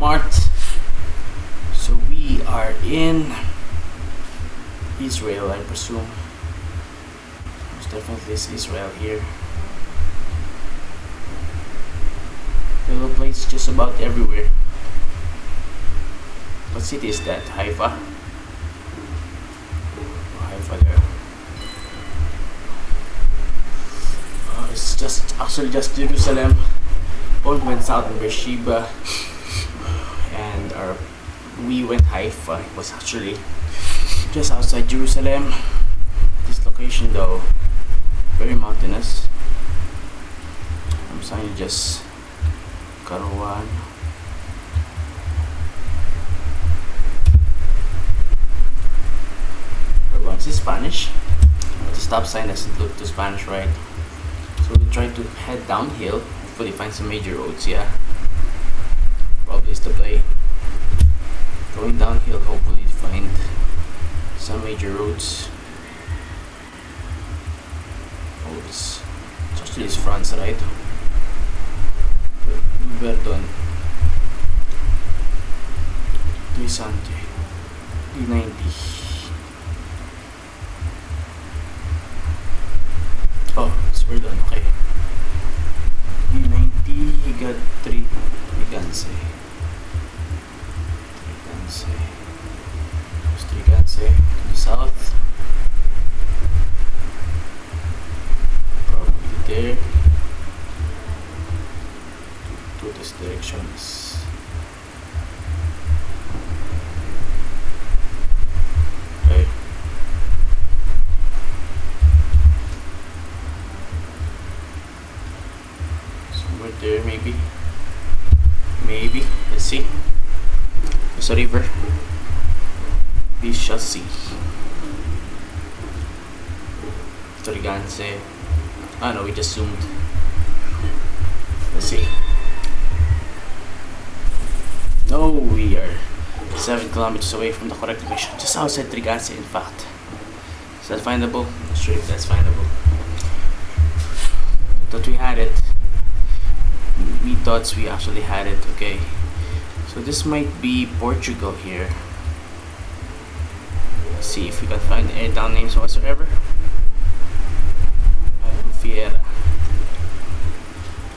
Walmart. So we are in Israel, I presume. There's definitely is Israel here. Little place just about everywhere. What city is that? Haifa? Oh, Haifa there. It's actually just Jerusalem. Both went south in Beersheba, and we went Haifa. It was actually just outside Jerusalem. This location though, very mountainous. I'm saying just Karawan. Karawan's in Spanish. The stop sign doesn't look to Spanish, right? So we try to head downhill. Hopefully find some major roads. Yeah, probably is the play. Going downhill, hopefully find some major roads. Oh, it's actually it's France, right? Verdon 390. Oh, it's Verdon, okay. 390, you got 3 Ganse. There's 3 Ganse to the south. Probably there. To this direction is okay. Somewhere there, maybe. Let's see. There's a river. We shall see. Toriganse. Ah no, we just zoomed. Let's see. No, we are 7 kilometers away from the correct location. Just outside Triganse, in fact. Is that findable? Not sure if that's findable. I thought we had it. We thought we actually had it. Okay. So this might be Portugal here. Let's see if we can find any town names whatsoever. Fiera.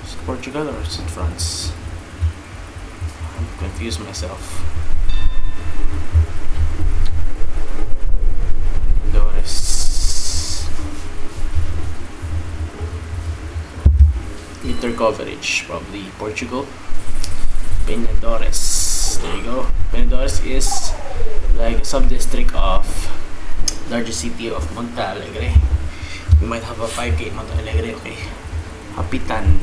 Is it Portugal or is it France? I'm confused myself. Dores. Meter coverage, probably Portugal. Penadores. There you go. Penadores is like a sub-district of largest city of Monte Alegre. We might have a 5K in Monte Alegre. Okay. Hapitan.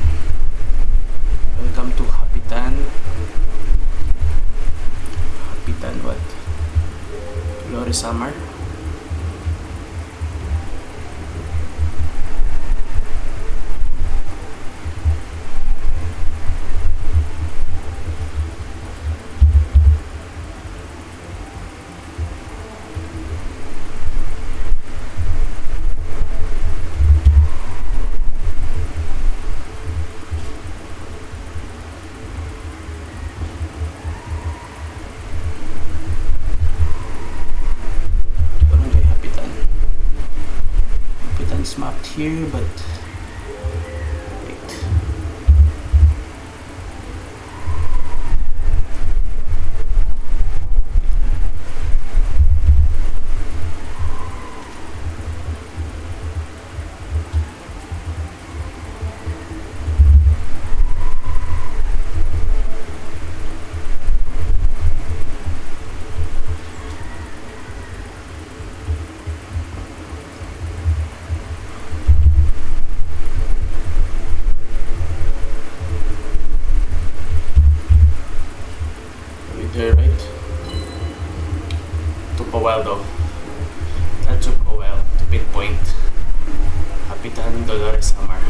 Welcome to Hapitan. Hapitan what? Lore Summer. Mapped here, but wait. There, right? Took a while though. That took a while to pinpoint. Hapitan Dolores Samar.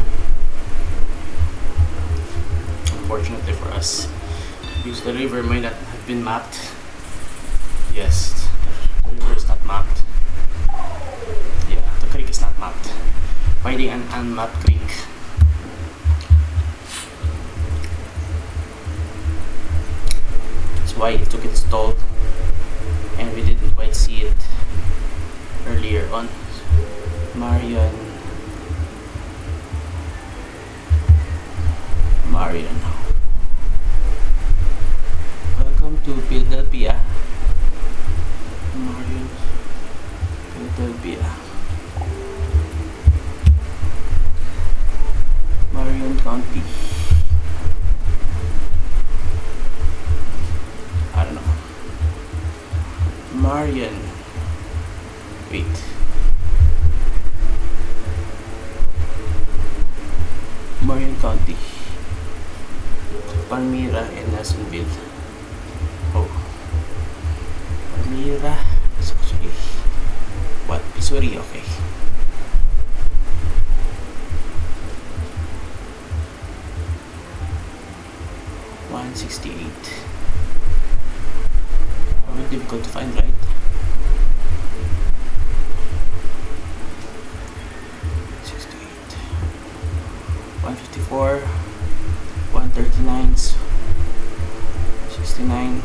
Unfortunately for us, because the river might not have been mapped. Yes, the river is not mapped. Yeah, the creek is not mapped. Finding an unmapped creek. why it took its toll, and we didn't quite see it earlier on. Marion. Welcome to Philadelphia. Marion, Philadelphia. Marion County. I don't know. Marion. Wait. Marion County. Palmyra and Nelsonville. Oh. Palmyra. It's actually what? Missouri, okay. $168. Probably difficult to find, right? $154, 139s, 69,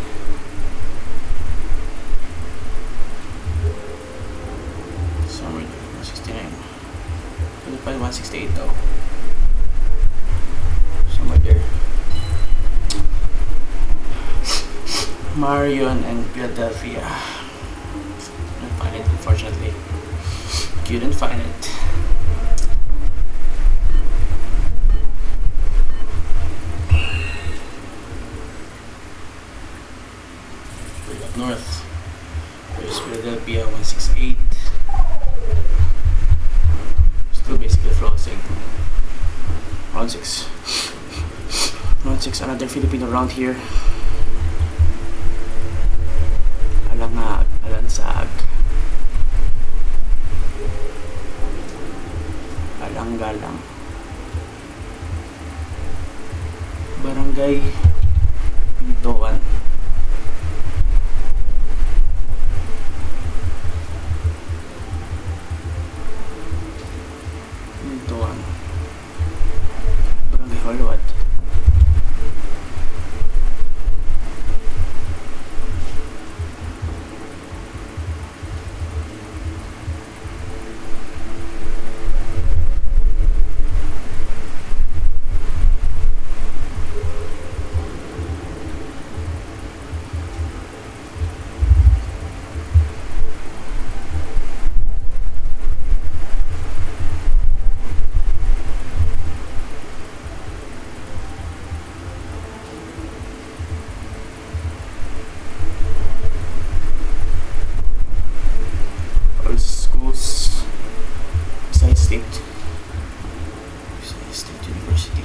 somewhere there, 169. Couldn't find 168 though. Somewhere there. Marion and Philadelphia. Couldn't find it, unfortunately. Couldn't find it. North. There's Philadelphia 168. Still basically flossing. Round 6. Round 6, another Filipino round here. Alangan, Alansag. Alanggalang. Barangay Pintuan. Barangay Hollywood. State University.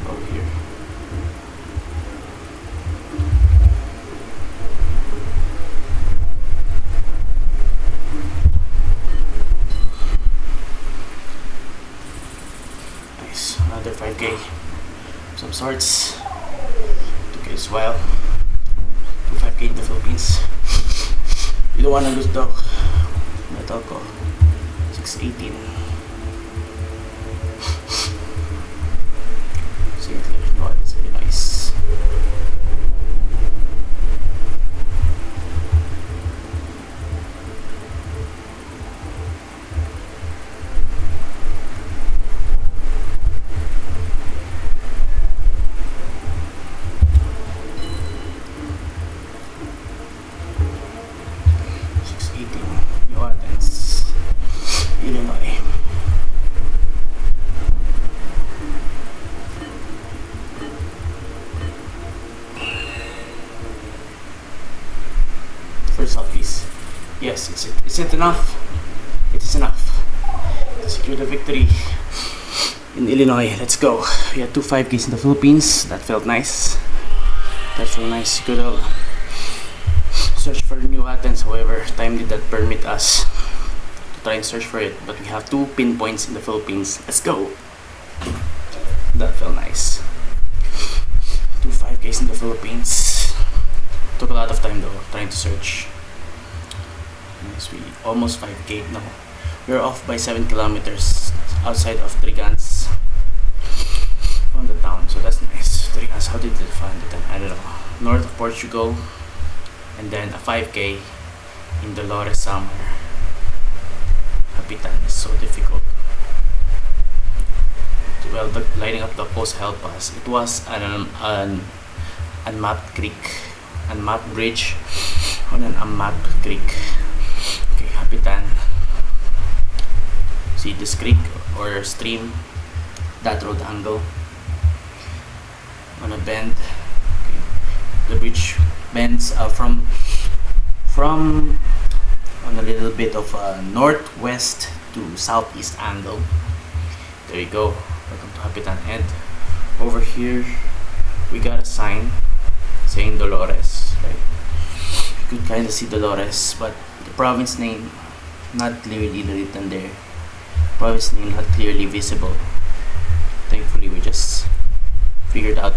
Oh, here. Nice, another 5K. Some sorts. Took it as well. 5K in the Philippines. You don't wanna lose though. Metal ko. 618. Same thing. No, it's really nice. Illinois. For Southeast. Yes, is it enough? It is enough to secure the victory in Illinois. Let's go. We had 2 5Ks in the Philippines. That felt nice. That felt nice. Good old search for new Athens. However, time did not permit us try and search for it, but we have 2 pinpoints in the Philippines. Let's go. That felt nice. 2 5Ks in the Philippines. Took a lot of time though trying to search. Yes, we almost 5K now. We're off by 7 kilometers outside of Trigans from the town, so that's nice. Trigans, how did they find it? I don't know. North of Portugal, and then a 5K in Dolores somewhere. Capitan is so difficult. Well, lighting up the post helped us. It was an unmapped creek, unmapped bridge on an unmapped creek. Okay, Capitan. See this creek or stream, that road angle on a bend. Okay. The bridge bends from on a little bit of a northwest to southeast angle. There you go. Welcome to Capitan. And over here we got a sign saying Dolores, right? You could kind of see Dolores, but the province name not clearly written there. Province name not clearly visible. Thankfully we just figured out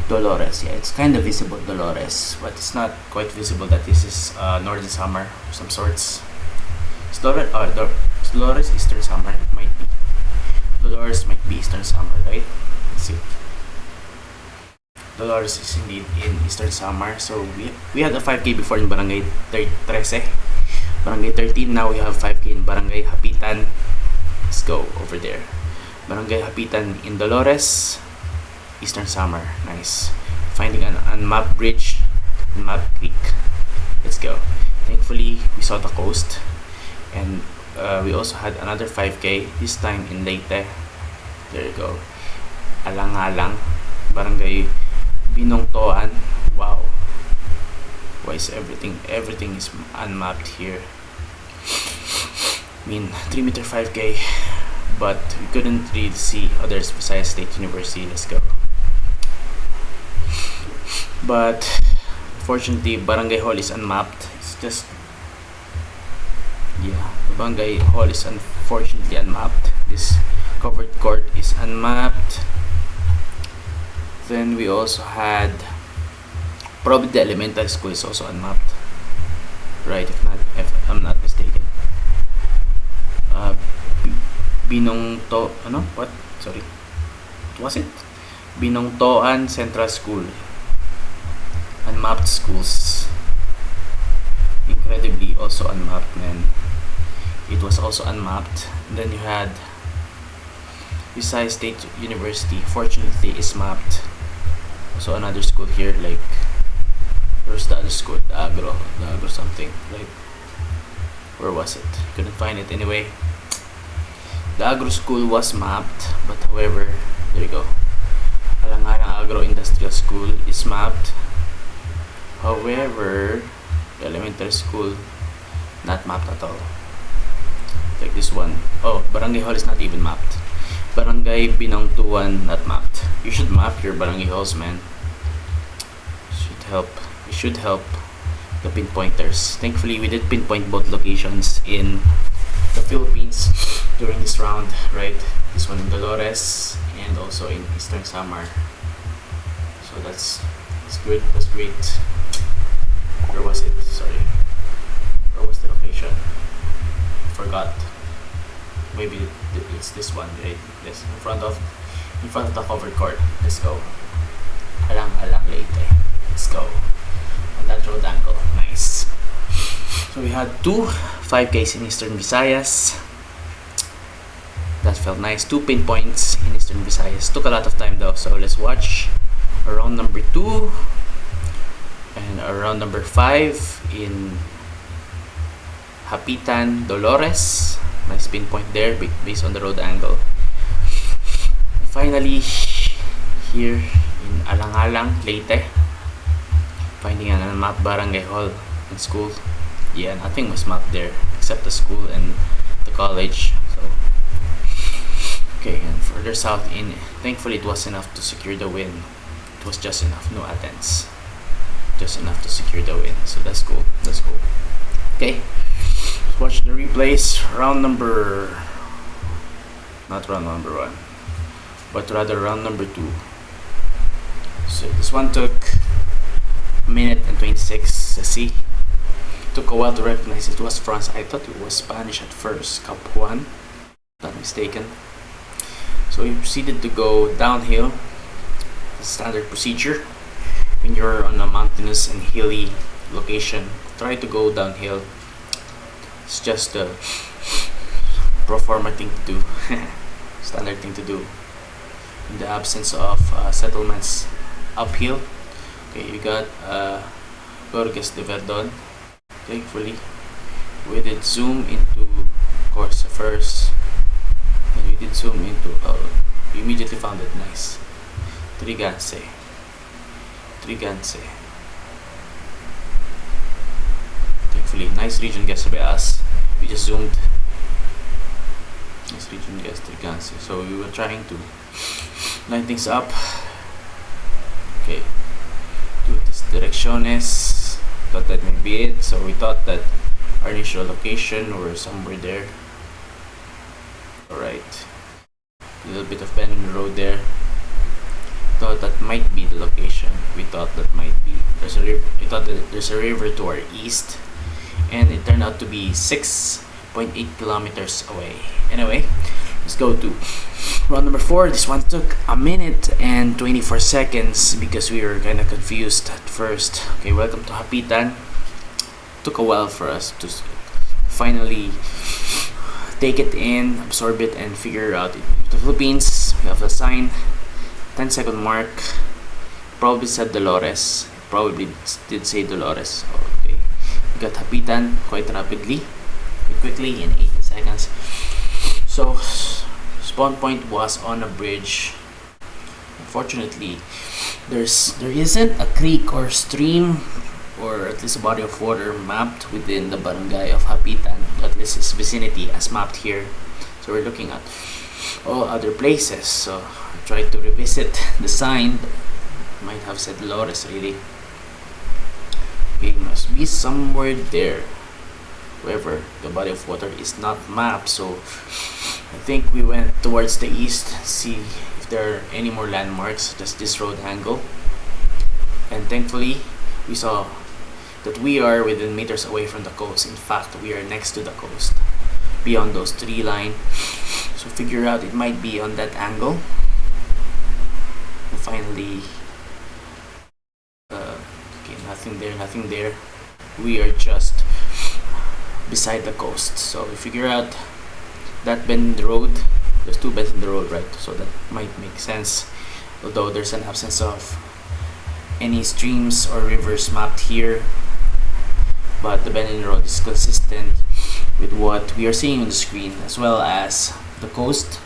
Dolores. Yeah, it's kind of visible, Dolores, but it's not quite visible that this is Northern Summer of some sorts. It's Dolores Eastern Summer. It might be. Dolores might be Eastern Summer, right? Let's see. Dolores is indeed in Eastern Summer. So we had a 5K before in Barangay 13. Barangay 13. Now we have 5K in Barangay Hapitan. Let's go over there. Barangay Hapitan in Dolores, Eastern Summer. Nice. Finding an unmapped bridge, unmapped creek. Let's go. Thankfully, we saw the coast, and we also had another 5K, this time in Leyte. There you go. Alangan, Barangay Binongtoan. Wow. Why is everything is unmapped here? I mean, 3-meter 5K, but we couldn't really see others besides State University. Let's go. But fortunately, Barangay Hall is unmapped. It's just, yeah, the Barangay Hall is unfortunately unmapped. This covered court is unmapped. Then we also had, probably the elementary school is also unmapped, right? If I'm not mistaken. What was it? Binongtoan Central School. Unmapped schools. Incredibly also unmapped, man. It was also unmapped. And then you had Visayas State University. Fortunately, is mapped. So another school here, like, where's the other school? The Agro something, right? Where was it? Couldn't find it anyway. The Agro school was mapped, but however, there you go. Alangan Agro Industrial School is mapped. However, the elementary school not mapped at all. Like this one. Oh, Barangay Hall is not even mapped. Barangay Binongtuan not mapped. You should map your barangay halls, man. It should help the pinpointers. Thankfully, we did pinpoint both locations in the Philippines during this round, right? This one in Dolores and also in Eastern Samar. So that's good. That's great. Where was it? Sorry. Where was the location? Forgot. Maybe it's this one, right? This in front of the covered court. Let's go. Alang Leyte. Let's go. On that road angle. Nice. So we had 2 5Ks in Eastern Visayas. That felt nice. 2 pinpoints in Eastern Visayas. Took a lot of time though. So let's watch round number 2 and round number 5 in Hapitan, Dolores. Nice pinpoint there based on the road angle. Finally, here in Alangan, Leyte, finding an unmapped barangay hall and school. Yeah, nothing was mapped there except the school and the college. So, okay, and further south in, thankfully it was enough to secure the win. It was just enough, no attempts. Just enough to secure the win. So that's cool. That's cool. Okay. Watch the replays. Not round number 1, but rather round number 2. So this one took a minute and 26. Let's see. Took a while to recognize it was France. I thought it was Spanish at first, Cap Juan, not mistaken. So we proceeded to go downhill. The standard procedure when you're on a mountainous and hilly location, try to go downhill. It's just a pro forma thing to do, standard thing to do in the absence of settlements uphill. Okay, you got Geoguessr. Thankfully, we did zoom into course first, and we did zoom into. We immediately found it. Nice. Triganse. Thankfully, nice region guess by us. We just zoomed. Nice region guess Triganse. So we were trying to line things up. Okay. Do this direcciones. Thought that may be it. So we thought that our initial location were somewhere there. Alright. A little bit of bend in the road there. Thought that might be the location. We thought that might be. There's a river. We thought that there's a river to our east, and it turned out to be 6.8 kilometers away. Anyway, let's go to round number 4. This one took a minute and 24 seconds because we were kind of confused at first. Okay, welcome to Hapitan. Took a while for us to finally take it in, absorb it, and figure out it. The Philippines, we have a sign. 10-second mark. Probably said Dolores. Probably did say Dolores. Okay. We got Hapitan quite rapidly, quite quickly in 18 seconds. So, spawn point was on a bridge. Unfortunately, there isn't a creek or stream, or at least a body of water mapped within the barangay of Hapitan. At least its vicinity as mapped here. So we're looking at all other places. So I tried to revisit the sign. Might have said Dolores really. Okay, must be somewhere there. However, the body of water is not mapped, so I think we went towards the east, see if there are any more landmarks, just this road angle. And thankfully, we saw that we are within meters away from the coast. In fact, we are next to the coast, beyond those tree line. So figure out it might be on that angle. And finally, okay, nothing there. We are just beside the coast. So we figure out that bend in the road. There's 2 bends in the road, right? So that might make sense. Although there's an absence of any streams or rivers mapped here. But the bend in the road is consistent with what we are seeing on the screen, as well as the coast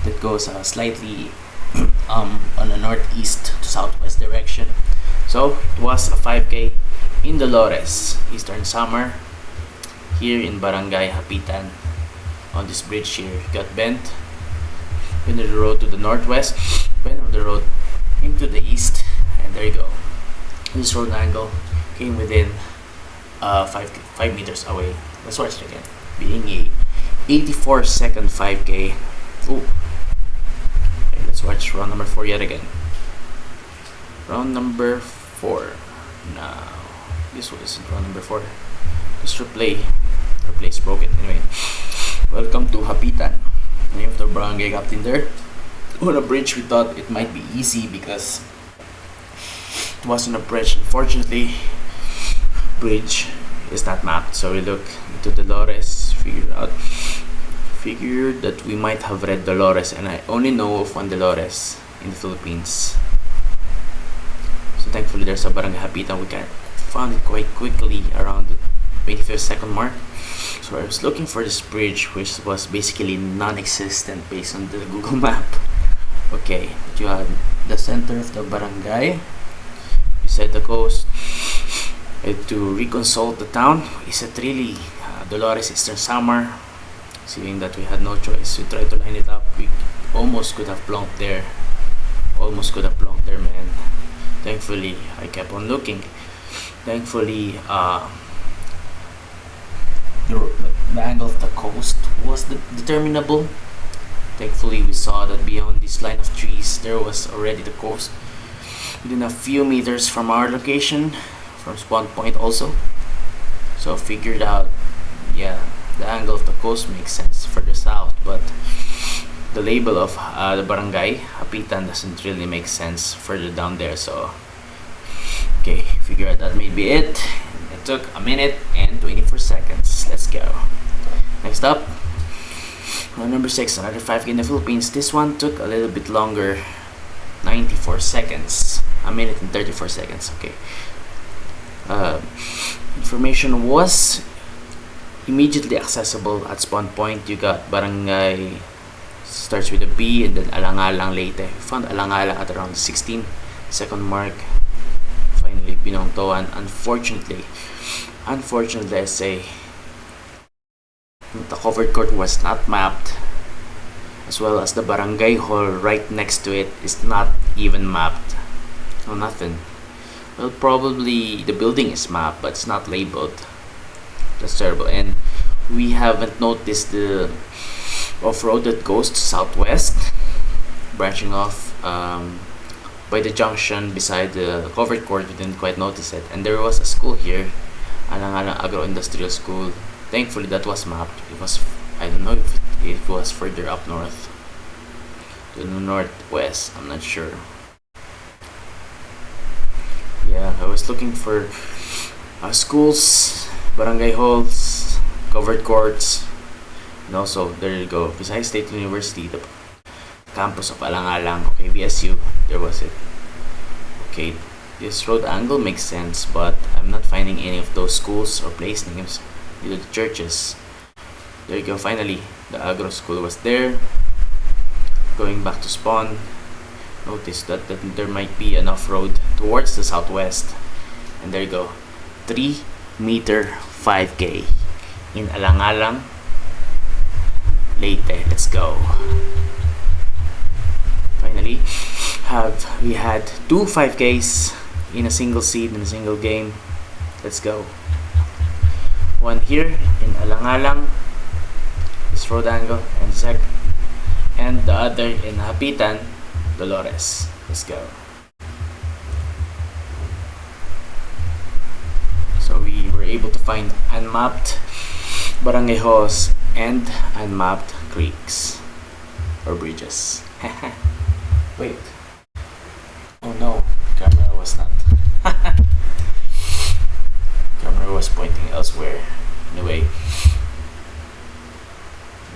that goes slightly on a northeast to southwest direction. So it was a 5K in Dolores, Eastern Samar, here in Barangay Hapitan. On this bridge here, got bent of the road to the northwest, bent of the road into the east, and there you go. This road angle came within 5 meters away. Let's watch it again. Being a 84-second 5K. Ooh. Okay, let's watch round number 4 yet again. Round number 4. Now, this one isn't round number 4. Just replay. Replay's broken. Anyway, welcome to Hapitan. Name of the barangay captain there. On a bridge, we thought it might be easy because it wasn't a bridge. Unfortunately, bridge is not mapped. So we look into Dolores, figured that we might have read Dolores, and I only know of one Dolores in the Philippines. So thankfully there's a barangay Hapitan. We found it quite quickly around the 25th second mark. So I was looking for this bridge, which was basically non-existent based on the Google map. Okay, but you had the center of the barangay beside the coast. I had to reconsult the town. Is it really Dolores Eastern Samar? Seeing that we had no choice, we tried to line it up. We almost could have plonked there. Man. Thankfully, I kept on looking. Thankfully, the angle of the coast was determinable. Thankfully, we saw that beyond this line of trees, there was already the coast. Within a few meters from our location, from spawn point also. So figured out, yeah, the angle of the coast makes sense for the south, but the label of the barangay Hapitan doesn't really make sense further down there. So okay, figure out that may be it. It took a minute and 24 seconds. Let's go. Next up, number 6, another 5K in the Philippines. This one took a little bit longer, 94 seconds, a minute and 34 seconds. Okay. Information was immediately accessible at spawn point. You got barangay, starts with a B, and then Alangalang Leyte. We found Alangalang at around the 16-second mark. Finally, Pinongtoan. Unfortunately, I say, the covered court was not mapped, as well as the barangay hall right next to it is not even mapped. No, nothing. Well, probably the building is mapped, but it's not labeled. That's terrible. And we haven't noticed the off-road that goes to southwest, branching off by the junction beside the covered court. We didn't quite notice it. And there was a school here, Alangan Agro-Industrial School. Thankfully, that was mapped. It was, I don't know if it was further up north, to the northwest. I'm not sure. Yeah, I was looking for schools, barangay halls, covered courts, and also there you go. Besides State University, the campus of Alangalang. Okay, VSU, there was it. Okay, this road angle makes sense, but I'm not finding any of those schools or place names. Either the churches. There you go. Finally, the agro school was there. Going back to spawn, notice that there might be an off-road towards the southwest. And there you go. 3-meter 5K in Alangalang Leyte. Let's go. Finally, we had 2 5Ks in a single seed, in a single game. Let's go. One here in Alangalang, this road angle, and the other in Hapitan, Dolores. Let's go. So we were able to find unmapped barangay halls and unmapped creeks or bridges. Wait. Oh no, camera was not. Camera was pointing elsewhere. Anyway,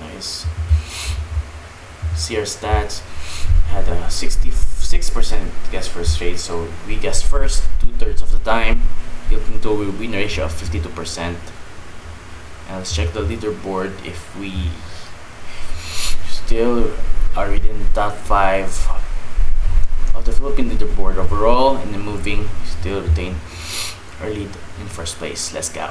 nice. See our stats. Had a 66% guess first rate, so we guessed first 2/3 of the time, yielding to a win ratio of 52%. And let's check the leaderboard if we still are within the top 5 of the Philippine leaderboard overall, and then moving, still retain our lead in first place. Let's go.